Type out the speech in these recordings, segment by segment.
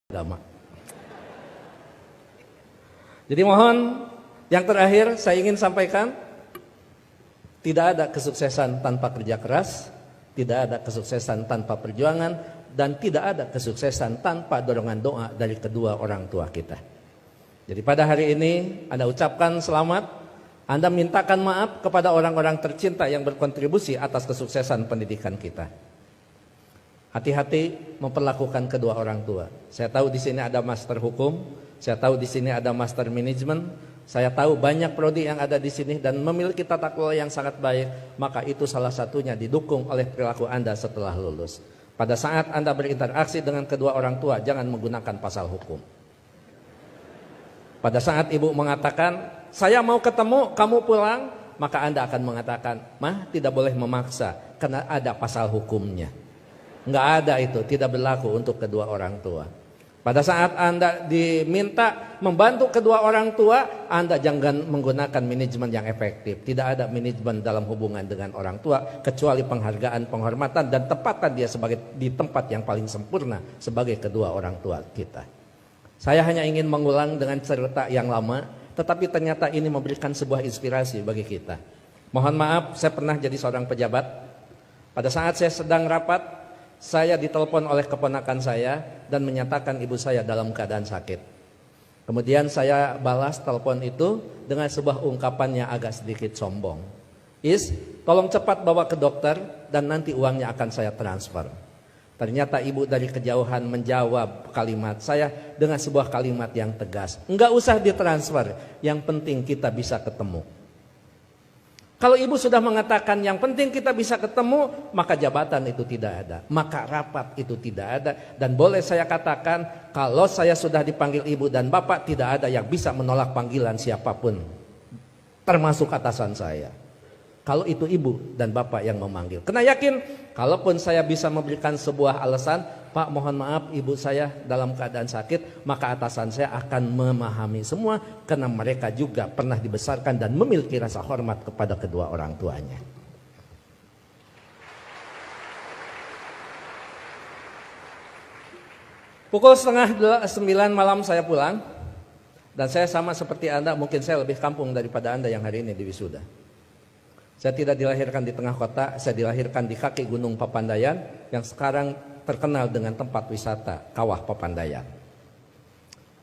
agama. Jadi mohon yang terakhir saya ingin sampaikan, tidak ada kesuksesan tanpa kerja keras, tidak ada kesuksesan tanpa perjuangan, dan tidak ada kesuksesan tanpa dorongan doa dari kedua orang tua kita. Jadi pada hari ini Anda ucapkan selamat, Anda mintakan maaf kepada orang-orang tercinta yang berkontribusi atas kesuksesan pendidikan kita. Hati-hati memperlakukan kedua orang tua. Saya tahu di sini ada master hukum, saya tahu di sini ada master manajemen, saya tahu banyak prodi yang ada di sini dan memiliki tata kelola yang sangat baik, maka itu salah satunya didukung oleh perilaku Anda setelah lulus. Pada saat Anda berinteraksi dengan kedua orang tua, jangan menggunakan pasal hukum. Pada saat ibu mengatakan, saya mau ketemu, kamu pulang, maka Anda akan mengatakan, mah tidak boleh memaksa, karena ada pasal hukumnya. Enggak ada itu, tidak berlaku untuk kedua orang tua. Pada saat Anda diminta membantu kedua orang tua, Anda jangan menggunakan manajemen yang efektif. Tidak ada manajemen dalam hubungan dengan orang tua, kecuali penghargaan, penghormatan, dan tempatkan dia sebagai di tempat yang paling sempurna sebagai kedua orang tua kita. Saya hanya ingin mengulang dengan cerita yang lama, tetapi ternyata ini memberikan sebuah inspirasi bagi kita. Mohon maaf, saya pernah jadi seorang pejabat. Pada saat saya sedang rapat, saya ditelepon oleh keponakan saya dan menyatakan ibu saya dalam keadaan sakit. Kemudian saya balas telepon itu dengan sebuah ungkapan yang agak sedikit sombong. Tolong cepat bawa ke dokter dan nanti uangnya akan saya transfer. Ternyata ibu dari kejauhan menjawab kalimat saya dengan sebuah kalimat yang tegas. Enggak usah ditransfer, yang penting kita bisa ketemu. Kalau ibu sudah mengatakan yang penting kita bisa ketemu, maka jabatan itu tidak ada, maka rapat itu tidak ada. Dan boleh saya katakan, kalau saya sudah dipanggil ibu dan bapak, tidak ada yang bisa menolak panggilan siapapun, termasuk atasan saya. Kalau itu ibu dan bapak yang memanggil, kena yakin, kalaupun saya bisa memberikan sebuah alasan, Pak mohon maaf ibu saya dalam keadaan sakit, maka atasan saya akan memahami semua, karena mereka juga pernah dibesarkan dan memiliki rasa hormat kepada kedua orang tuanya. Pukul 8:30 malam saya pulang, dan saya sama seperti Anda, mungkin saya lebih kampung daripada Anda yang hari ini di wisuda. Saya tidak dilahirkan di tengah kota, saya dilahirkan di kaki Gunung Papandayan yang sekarang terkenal dengan tempat wisata Kawah Papandayan.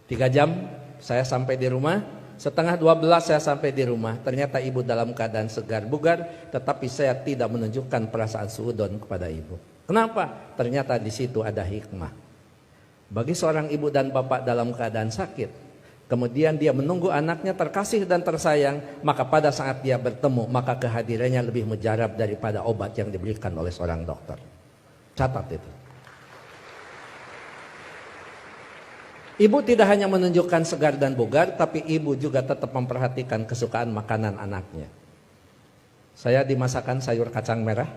3 jam saya sampai di rumah, 11:30 saya sampai di rumah. Ternyata ibu dalam keadaan segar bugar, tetapi saya tidak menunjukkan perasaan suudon kepada ibu. Kenapa? Ternyata di situ ada hikmah. Bagi seorang ibu dan bapak dalam keadaan sakit, kemudian dia menunggu anaknya terkasih dan tersayang, maka pada saat dia bertemu, maka kehadirannya lebih mujarab daripada obat yang diberikan oleh seorang dokter. Catat itu. Ibu tidak hanya menunjukkan segar dan bugar, tapi ibu juga tetap memperhatikan kesukaan makanan anaknya. Saya dimasakkan sayur kacang merah,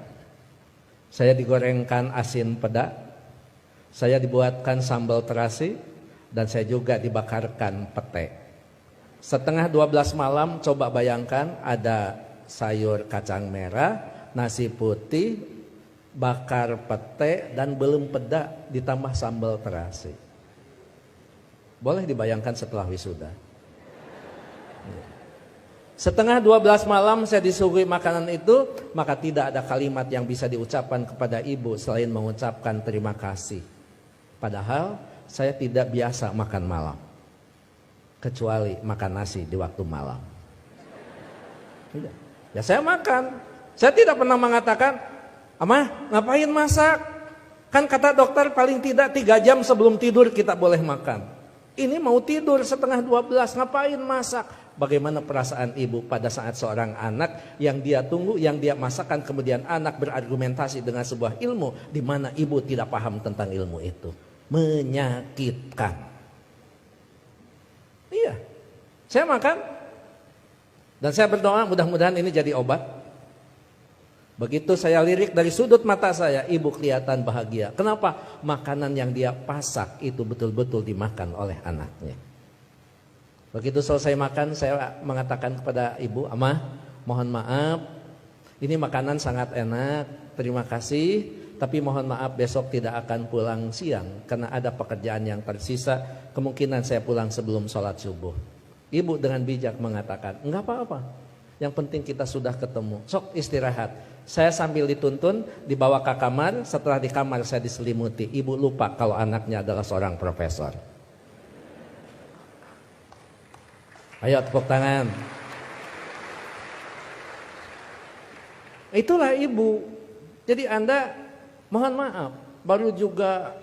saya digorengkan asin peda, saya dibuatkan sambal terasi, dan saya juga dibakarkan pete. 11:30 malam, coba bayangkan ada sayur kacang merah, nasi putih, bakar pete, dan belum peda ditambah sambal terasi. Boleh dibayangkan setelah wisuda. 11:30 malam saya disuguhi makanan itu, maka tidak ada kalimat yang bisa diucapkan kepada ibu selain mengucapkan terima kasih. Padahal saya tidak biasa makan malam, kecuali makan nasi di waktu malam. Tidak. Ya saya makan. Saya tidak pernah mengatakan, Amah ngapain masak? Kan kata dokter paling tidak 3 jam sebelum tidur kita boleh makan. Ini mau tidur 11:30, ngapain masak? Bagaimana perasaan ibu pada saat seorang anak yang dia tunggu, yang dia masakan, kemudian anak berargumentasi dengan sebuah ilmu di mana ibu tidak paham tentang ilmu itu. Menyakitkan. Iya, saya makan dan saya berdoa mudah-mudahan ini jadi obat. Begitu saya lirik dari sudut mata saya, ibu kelihatan bahagia. Kenapa? Makanan yang dia pasak itu betul-betul dimakan oleh anaknya. Begitu selesai makan, saya mengatakan kepada ibu, Amah mohon maaf, ini makanan sangat enak, terima kasih. tapi mohon maaf besok tidak akan pulang siang karena ada pekerjaan yang tersisa. Kemungkinan saya pulang sebelum sholat subuh. Ibu dengan bijak mengatakan, enggak apa-apa. Yang penting kita sudah ketemu. Sok istirahat. Saya sambil dituntun dibawa ke kamar. Setelah di kamar saya diselimuti. Ibu lupa kalau anaknya adalah seorang profesor. Ayo tepuk tangan. Itulah ibu. Jadi Anda mohon maaf baru juga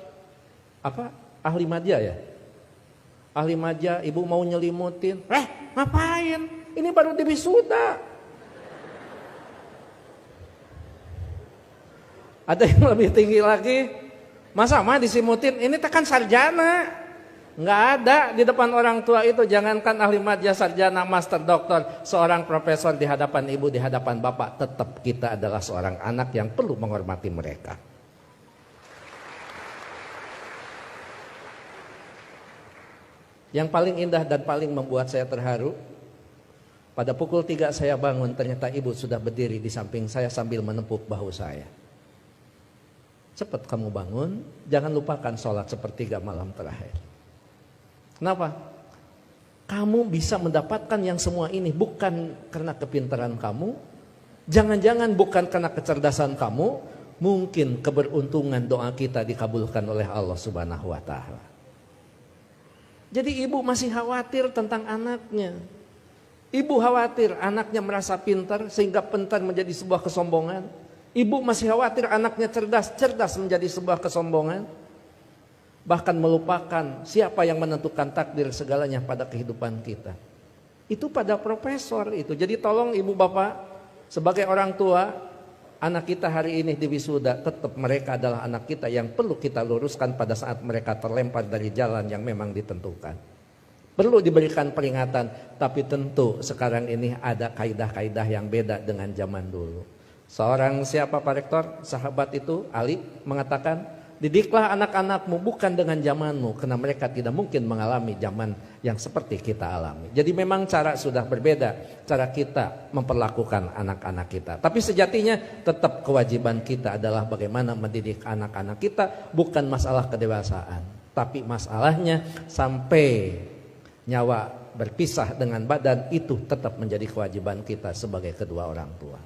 ahli madya ya. Ahli madya ibu mau nyelimutin. Ngapain? Ini baru wisuda. Ada yang lebih tinggi lagi. Masa mah disimutin? Ini tekan sarjana. Nggak ada di depan orang tua itu. Jangankan ahli madya, sarjana, master, doktor, seorang profesor di hadapan ibu, di hadapan bapak, tetap kita adalah seorang anak yang perlu menghormati mereka. Yang paling indah dan paling membuat saya terharu, pada pukul 3 saya bangun, ternyata ibu sudah berdiri di samping saya sambil menepuk bahu saya. Cepat kamu bangun, jangan lupakan sholat sepertiga malam terakhir. Kenapa? Kamu bisa mendapatkan yang semua ini bukan karena kepintaran kamu, jangan-jangan bukan karena kecerdasan kamu, mungkin keberuntungan doa kita dikabulkan oleh Allah Subhanahu wa Ta'ala. Jadi ibu masih khawatir tentang anaknya. Ibu khawatir anaknya merasa pintar sehingga pintar menjadi sebuah kesombongan. Ibu masih khawatir anaknya cerdas, cerdas menjadi sebuah kesombongan. Bahkan melupakan siapa yang menentukan takdir segalanya pada kehidupan kita. Itu pada profesor itu. Jadi tolong ibu bapak sebagai orang tua, anak kita hari ini di wisuda, tetap mereka adalah anak kita yang perlu kita luruskan pada saat mereka terlempar dari jalan yang memang ditentukan. Perlu diberikan peringatan, tapi tentu sekarang ini ada kaidah-kaidah yang beda dengan zaman dulu. Seorang siapa Pak Rektor, sahabat itu Ali mengatakan, didiklah anak-anakmu bukan dengan zamanmu, karena mereka tidak mungkin mengalami zaman yang seperti kita alami. Jadi memang cara sudah berbeda, cara kita memperlakukan anak-anak kita. Tapi sejatinya tetap kewajiban kita adalah bagaimana mendidik anak-anak kita, bukan masalah kedewasaan. Tapi masalahnya sampai nyawa berpisah dengan badan, itu tetap menjadi kewajiban kita sebagai kedua orang tua.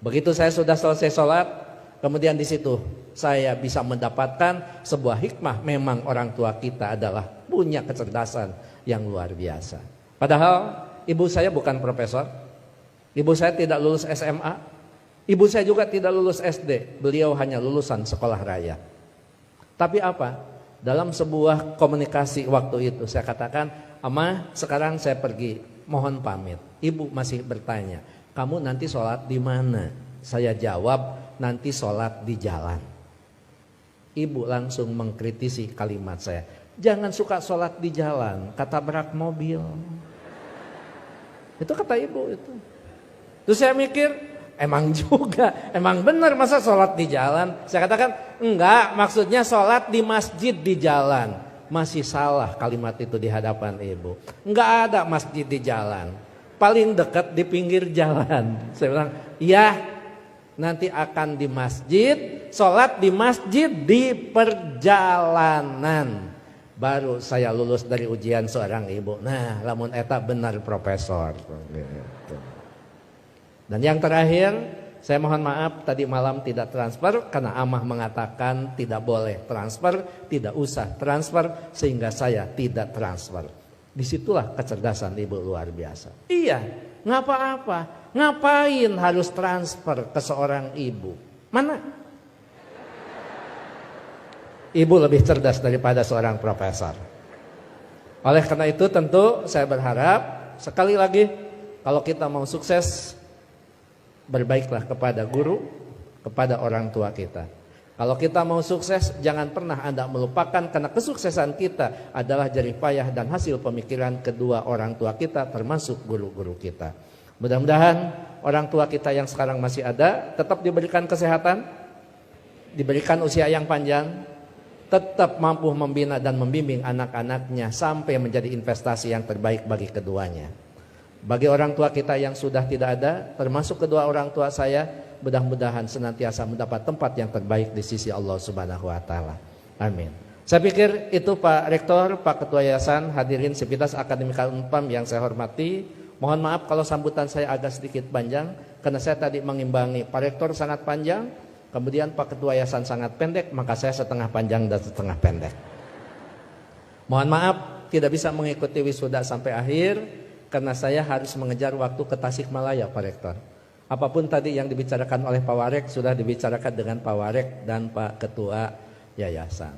Begitu saya sudah selesai sholat, kemudian di situ saya bisa mendapatkan sebuah hikmah. Memang orang tua kita adalah punya kecerdasan yang luar biasa. Padahal ibu saya bukan profesor, ibu saya tidak lulus SMA, ibu saya juga tidak lulus SD. Beliau hanya lulusan sekolah raya. Tapi apa? Dalam sebuah komunikasi waktu itu saya katakan, "Ama, sekarang saya pergi, mohon pamit." Ibu masih bertanya, "Kamu nanti sholat di mana?" Saya jawab, "Nanti sholat di jalan." Ibu langsung mengkritisi kalimat saya, "Jangan suka sholat di jalan, ketabrak mobil." Itu kata ibu itu. Terus saya mikir, emang juga, emang benar masa sholat di jalan? Saya katakan, enggak, maksudnya sholat di masjid di jalan. Masih salah kalimat itu di hadapan ibu. Enggak ada masjid di jalan, paling dekat di pinggir jalan. Saya bilang, ya, nanti akan di masjid, sholat di masjid di perjalanan. Baru saya lulus dari ujian seorang ibu. Nah, lamun eta benar profesor. Dan yang terakhir, saya mohon maaf tadi malam tidak transfer karena amah mengatakan tidak boleh transfer, tidak usah transfer, sehingga saya tidak transfer. Disitulah kecerdasan ibu luar biasa. Iya, nggak apa-apa. Ngapain harus transfer ke seorang ibu? Mana? Ibu lebih cerdas daripada seorang profesor. Oleh karena itu tentu saya berharap sekali lagi, kalau kita mau sukses, berbaiklah kepada guru, kepada orang tua kita. Kalau kita mau sukses, jangan pernah Anda melupakan, karena kesuksesan kita adalah jerih payah dan hasil pemikiran kedua orang tua kita, termasuk guru-guru kita. Mudah-mudahan orang tua kita yang sekarang masih ada tetap diberikan kesehatan, diberikan usia yang panjang, tetap mampu membina dan membimbing anak-anaknya sampai menjadi investasi yang terbaik bagi keduanya. Bagi orang tua kita yang sudah tidak ada, termasuk kedua orang tua saya, mudah-mudahan senantiasa mendapat tempat yang terbaik di sisi Allah Subhanahu wa taala. Amin. Saya pikir itu Pak Rektor, Pak Ketua Yayasan, hadirin Sivitas Akademika Unpam yang saya hormati. Mohon maaf kalau sambutan saya agak sedikit panjang karena saya tadi mengimbangi Pak Rektor sangat panjang, kemudian Pak Ketua Yayasan sangat pendek, maka saya setengah panjang dan setengah pendek. Mohon maaf tidak bisa mengikuti wisuda sampai akhir karena saya harus mengejar waktu ke Tasikmalaya Pak Rektor. Apapun tadi yang dibicarakan oleh Pak Warek sudah dibicarakan dengan Pak Warek dan Pak Ketua Yayasan.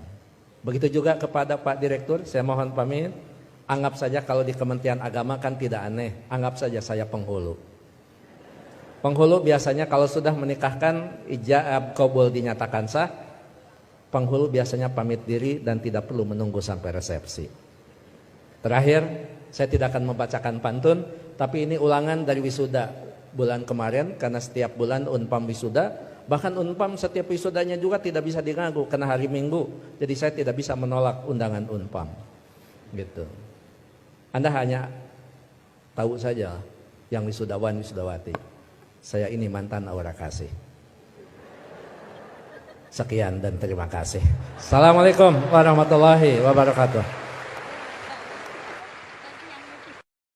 Begitu juga kepada Pak Direktur, saya mohon pamit. Anggap saja kalau di Kementerian Agama kan tidak aneh, anggap saja saya penghulu. Penghulu biasanya kalau sudah menikahkan ijab qabul dinyatakan sah, penghulu biasanya pamit diri dan tidak perlu menunggu sampai resepsi. Terakhir, saya tidak akan membacakan pantun, tapi ini ulangan dari wisuda bulan kemarin karena setiap bulan Unpam wisuda, bahkan Unpam setiap wisudanya juga tidak bisa diganggu karena hari Minggu. Jadi saya tidak bisa menolak undangan Unpam. Gitu. Anda hanya tahu saja yang wisudawan wisudawati. Saya ini mantan aura kasih. Sekian dan terima kasih. Assalamualaikum warahmatullahi wabarakatuh.